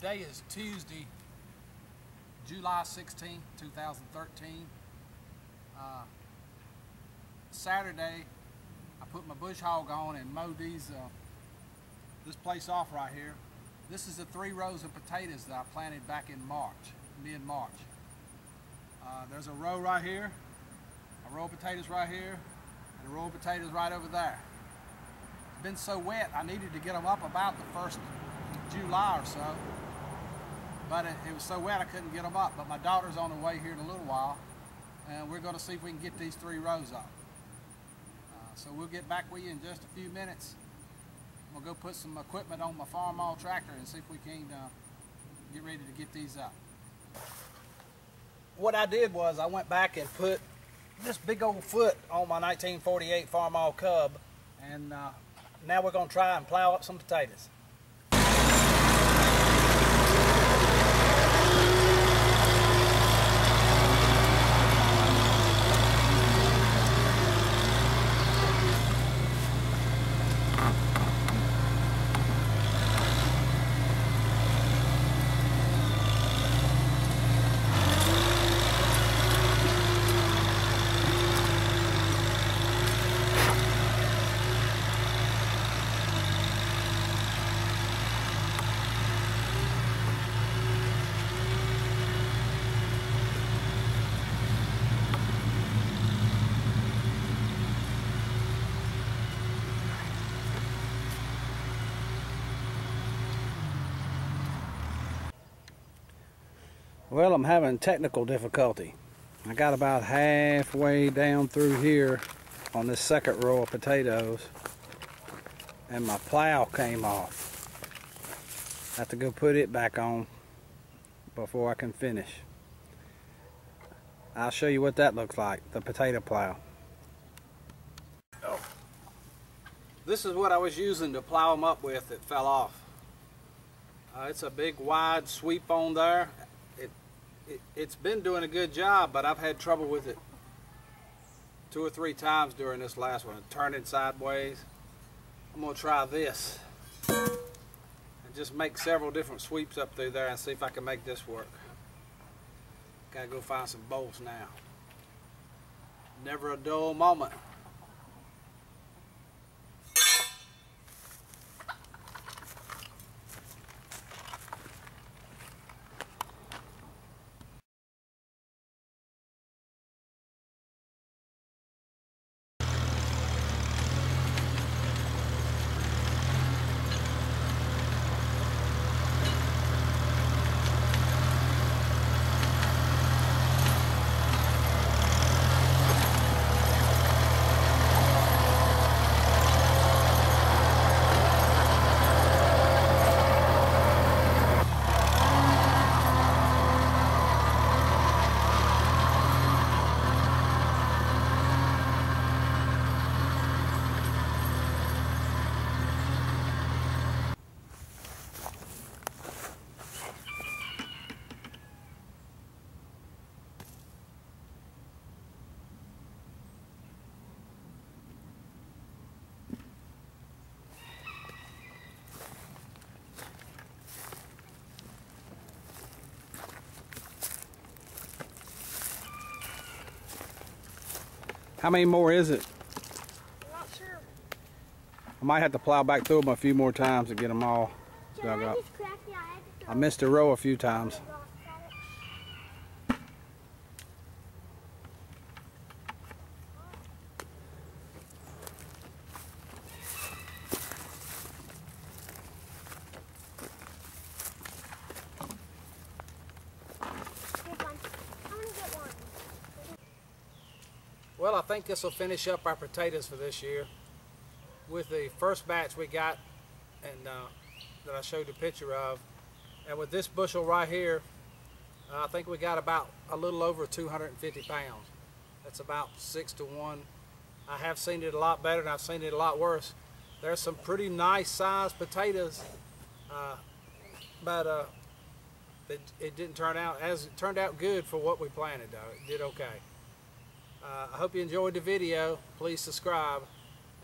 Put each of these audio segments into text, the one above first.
Today is Tuesday, July 16, 2013. Saturday, I put my bush hog on and mowed this place off right here. This is the 3 rows of potatoes that I planted back in March, mid-March. There's a row right here, a row of potatoes right here, and a row of potatoes right over there. It's been so wet, I needed to get them up about the 1st of July or so. But it was so wet I couldn't get them up. But my daughter's on the way here in a little while, and we're going to see if we can get these 3 rows up. So we'll get back with you in just a few minutes. We'll go put some equipment on my Farmall tractor and see if we can get ready to get these up. What I did was I went back and put this big old foot on my 1948 Farmall Cub, and now we're going to try and plow up some potatoes. Well, I'm having technical difficulty. I got about halfway down through here on this 2nd row of potatoes, and my plow came off. I have to go put it back on before I can finish. I'll show you what that looks like, the potato plow. Oh. This is what I was using to plow them up with that fell off. It's a big wide sweep on there. It's been doing a good job, but I've had trouble with it 2 or 3 times during this last one, turning sideways. I'm going to try this and just make several different sweeps up through there and see if I can make this work. Gotta go find some bolts now. Never a dull moment. How many more is it? I'm not sure. I might have to plow back through them a few more times to get them all dug up. I missed a row a few times. Well, I think this will finish up our potatoes for this year. With the first batch we got, and that I showed a picture of, and with this bushel right here, I think we got about a little over 250 pounds. That's about 6 to 1. I have seen it a lot better, and I've seen it a lot worse. There's some pretty nice sized potatoes, but it didn't turn out as it turned out good for what we planted, though. It did okay. I hope you enjoyed the video. Please subscribe.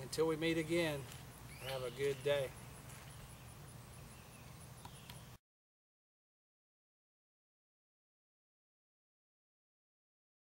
Until we meet again, have a good day.